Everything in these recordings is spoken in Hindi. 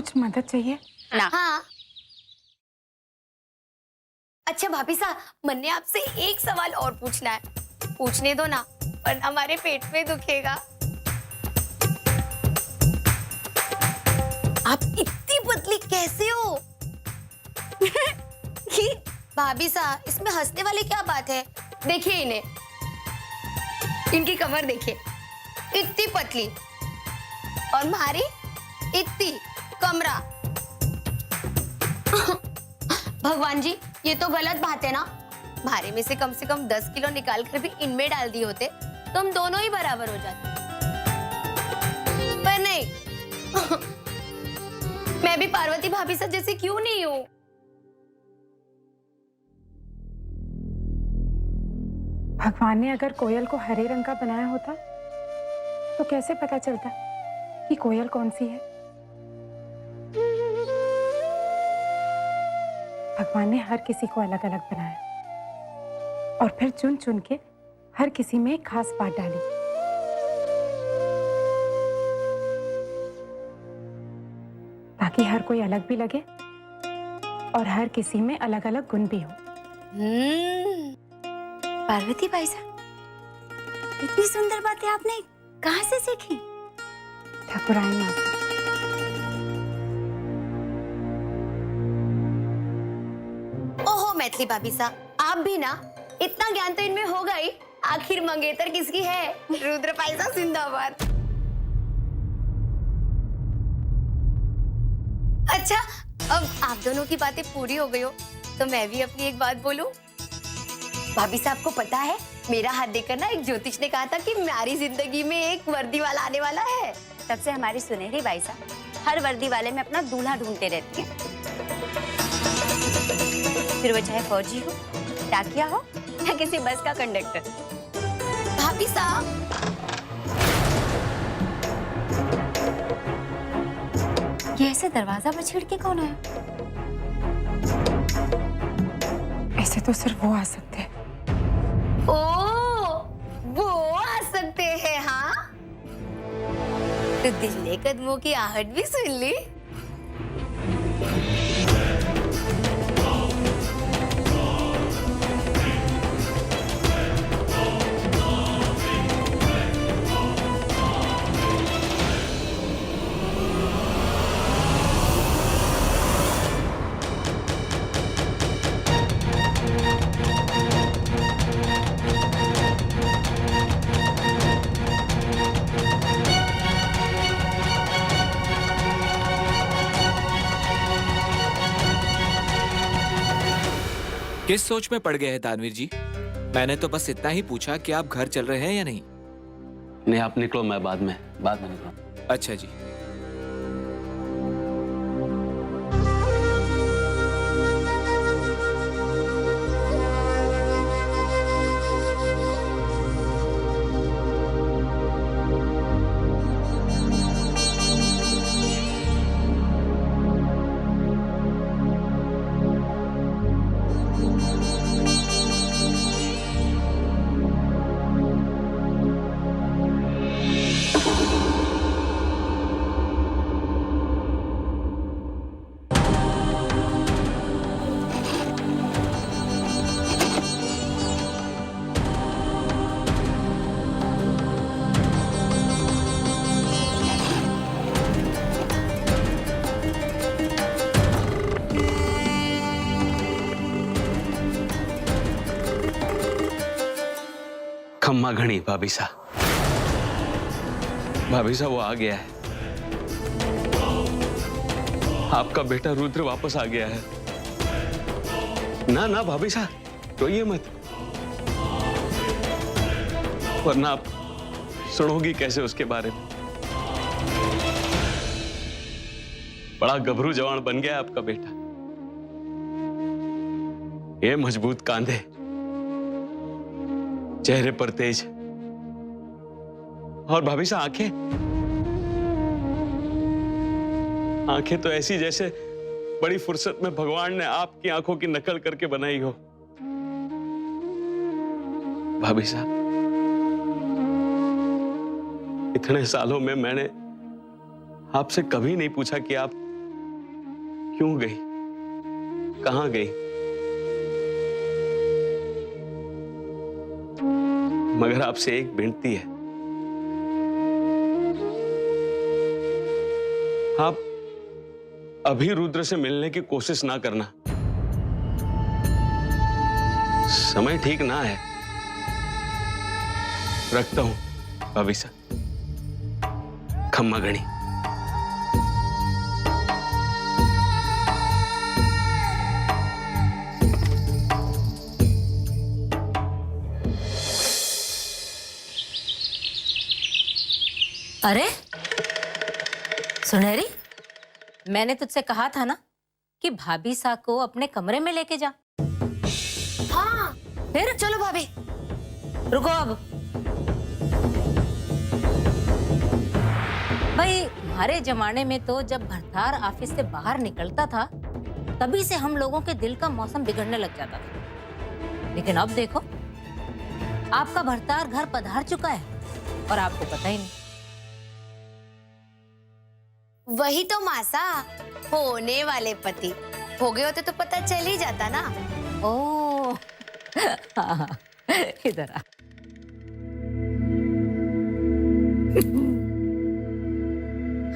कुछ मदद चाहिए ना। हाँ। अच्छा भाभी साहब, मन्ने आपसे एक सवाल और पूछना है। पूछने दो ना, वरना हमारे पेट में दुखेगा। आप इतनी पतली कैसे हो? भाभी साहब, इसमें हंसने वाली क्या बात है? देखिए इन्हें, इनकी कमर देखिए, इतनी पतली, और हमारी इतनी कमरा। भगवान जी, ये तो गलत बात है ना। भारे में से कम 10 किलो निकाल कर भी इनमें डाल दिए होते तो हम दोनों ही बराबर हो जाते, पर नहीं। मैं भी पार्वती भाभी से जैसे क्यों नहीं हूँ? भगवान ने अगर कोयल को हरे रंग का बनाया होता तो कैसे पता चलता कि कोयल कौन सी है? भगवान ने हर किसी को अलग अलग बनाया और फिर चुन चुन के हर किसी में एक खास बात डाली। ताकि हर कोई अलग भी लगे और हर किसी में अलग अलग गुण भी हो। पार्वती भाई साहब, इतनी सुंदर बातें आपने कहाँ से सीखी? ठाकुराइन माँ से। ओहो मैथिली भाभी साहब, आप भी ना, इतना ज्ञान तो इनमें होगा ही। आखिर मंगेतर किसकी है? रुद्र पाइसा जिंदाबाद। अच्छा, अब आप दोनों की बातें पूरी हो गई हो तो मैं भी अपनी एक बात बोलूं। भाभी साहब को पता है, मेरा हाथ देखकर ना एक ज्योतिष ने कहा था कि हमारी जिंदगी में एक वर्दी वाला आने वाला है। तब से हमारी सुनहरी भाई साहब हर वर्दी वाले में अपना दूल्हा ढूंढते रहती हैं। फिर वो चाहे फौजी हो, डाकिया हो या किसी बस का कंडक्टर। भाभी साहब, ये ऐसे दरवाजा पर छिड़ के कौन है? ऐसे तो सिर्फ वो आ सकते हैं। ओ, वो आ सकते हैं? हाँ, तो दिल ने कदमों की आहट भी सुन ली। किस सोच में पड़ गए हैं दानवीर जी? मैंने तो बस इतना ही पूछा कि आप घर चल रहे हैं या नहीं। नहीं, आप निकलो, मैं बाद में निकलो। अच्छा जी। खम्मा घड़ी भाभी साहब वो आ गया है। आपका बेटा रुद्र वापस आ गया है। ना ना भाभी साहब, रोइए मत, वरना आप सुनोगी कैसे उसके बारे में। बड़ा गभरू जवान बन गया आपका बेटा। ये मजबूत कांधे, चेहरे पर तेज, और भाभी साहब आंखें तो ऐसी जैसे बड़ी फुर्सत में भगवान ने आपकी आंखों की नकल करके बनाई हो। भाभी साहब, इतने सालों में मैंने आपसे कभी नहीं पूछा कि आप क्यों गई, कहां गई? मगर आपसे एक विनती है, आप अभी रुद्र से मिलने की कोशिश ना करना। समय ठीक ना है। रखता हूं भाभी सा। खम्मा गणी। अरे सुनहरी, मैंने तुझसे कहा था ना कि भाभी सा को अपने कमरे में लेके जा। हाँ, फिर चलो भाभी। रुको अब। भाई हमारे जमाने में तो जब भरतार ऑफिस से बाहर निकलता था तभी से हम लोगों के दिल का मौसम बिगड़ने लग जाता था। लेकिन अब देखो, आपका भरतार घर पधार चुका है और आपको पता ही नहीं। वही तो मासा, होने वाले पति हो गए होते तो पता चल ही जाता ना। ओ हाँ, इधर आ।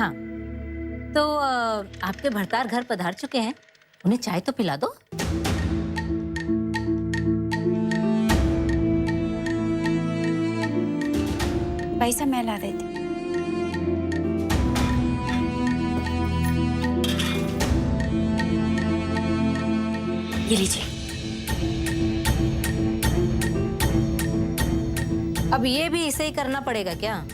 हाँ, तो आपके भरतार घर पधार चुके हैं, उन्हें चाय तो पिला दो। पैसा मैं ला देती हूँ। ये लीजिए। अब ये भी इसे ही करना पड़ेगा क्या?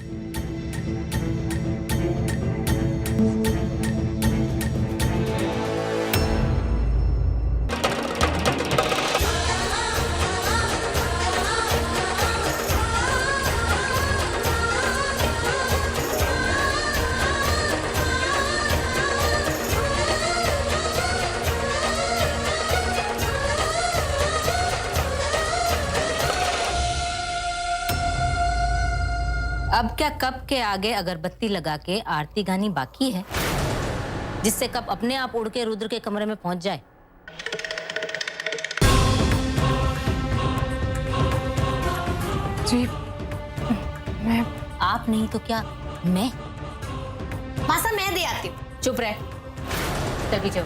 अब क्या कप के आगे अगरबत्ती लगा के आरती गानी बाकी है, जिससे कप अपने आप उड़ के रुद्र के कमरे में पहुंच जाए? जी, मैं आप नहीं तो क्या मैं? मासा मैं दे आती हूँ। चुप रह, चल पीछे।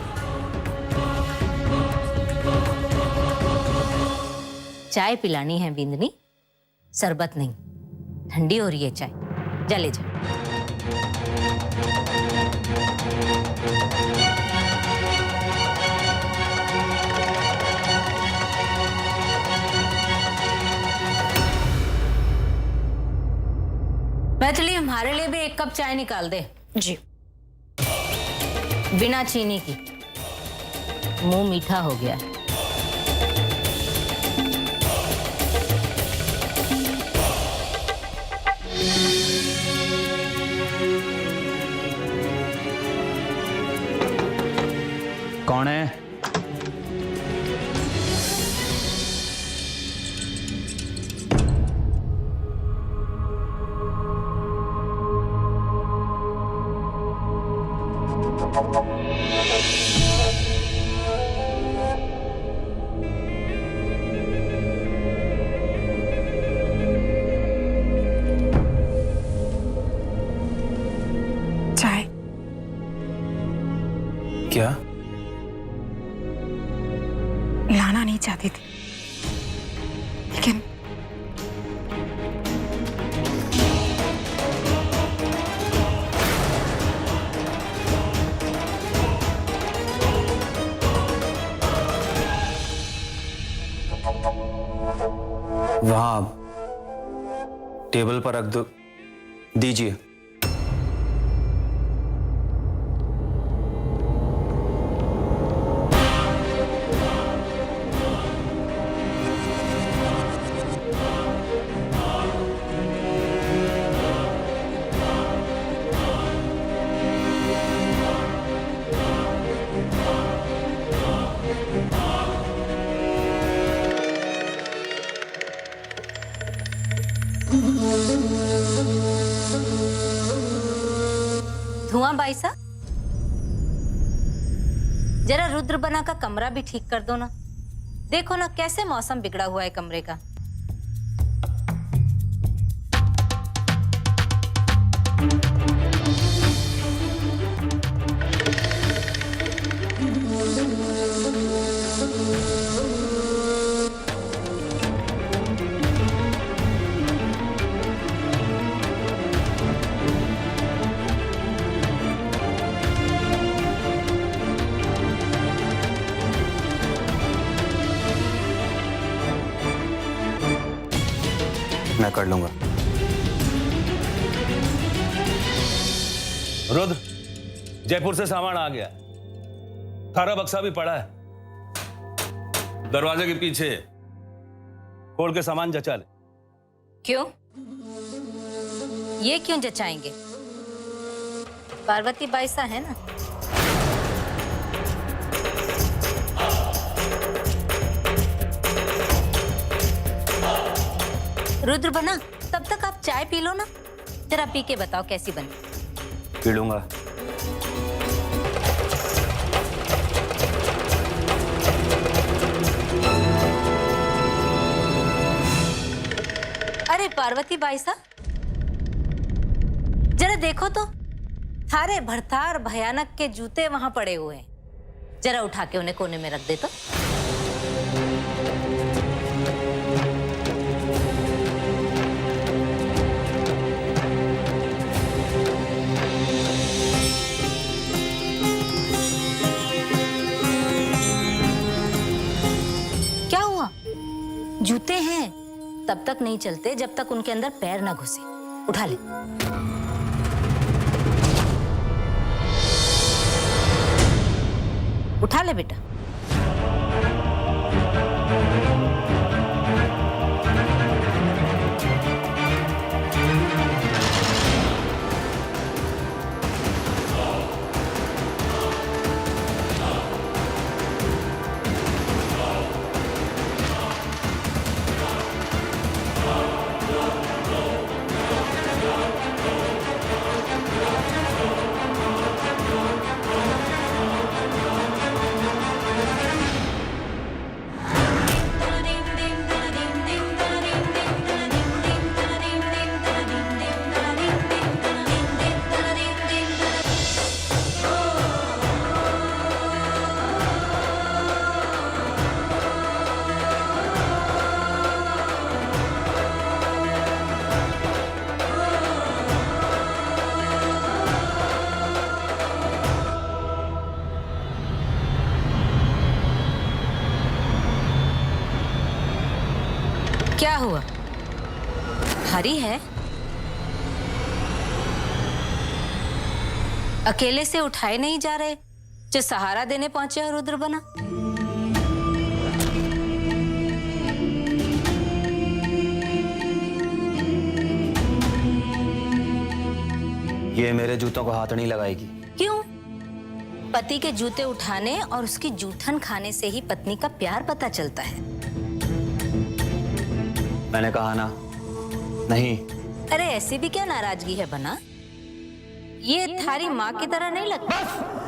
चाय पिलानी है बिंदनी, शरबत नहीं। ठंडी हो रही है चाय, जा ले जा। मैथिली, हमारे लिए भी एक कप चाय निकाल दे। जी। बिना चीनी की, मुंह मीठा हो गया है। कौन है? चाय। क्या? लाना नहीं चाहती थी, लेकिन वहां टेबल पर रख दो, दीजिए। धुआं बाईसा? जरा रुद्र बना का कमरा भी ठीक कर दो ना। देखो ना कैसे मौसम बिगड़ा हुआ है कमरे का। मैं कर लूंगा। रुद्र, जयपुर से सामान आ गया। खारा बक्सा भी पड़ा है, दरवाजे के पीछे। खोल के सामान जचा ले। क्यों? ये क्यों जचाएंगे? पार्वती बाई सा है ना। रुद्र बना, तब तक आप चाय पी लो ना। जरा पी के बताओ कैसी बनी। पी लूंगा। अरे पार्वती बाई साहब, जरा देखो तो, थारे भरथार भयानक के जूते वहां पड़े हुए हैं। जरा उठा के उन्हें कोने में रख दे तो। क्या हुआ? जूते हैं, तब तक नहीं चलते जब तक उनके अंदर पैर ना घुसे। उठा ले। उठा ले बेटा। क्या हुआ? भारी है? अकेले से उठाए नहीं जा रहे, जो सहारा देने पहुंचे हो रुद्र बना। ये मेरे जूतों को हाथ नहीं लगाएगी। क्यों? पति के जूते उठाने और उसकी जूठन खाने से ही पत्नी का प्यार पता चलता है। मैंने कहा ना, नहीं। अरे ऐसी भी क्या नाराजगी है बना? ये थारी माँ की तरह नहीं लगता।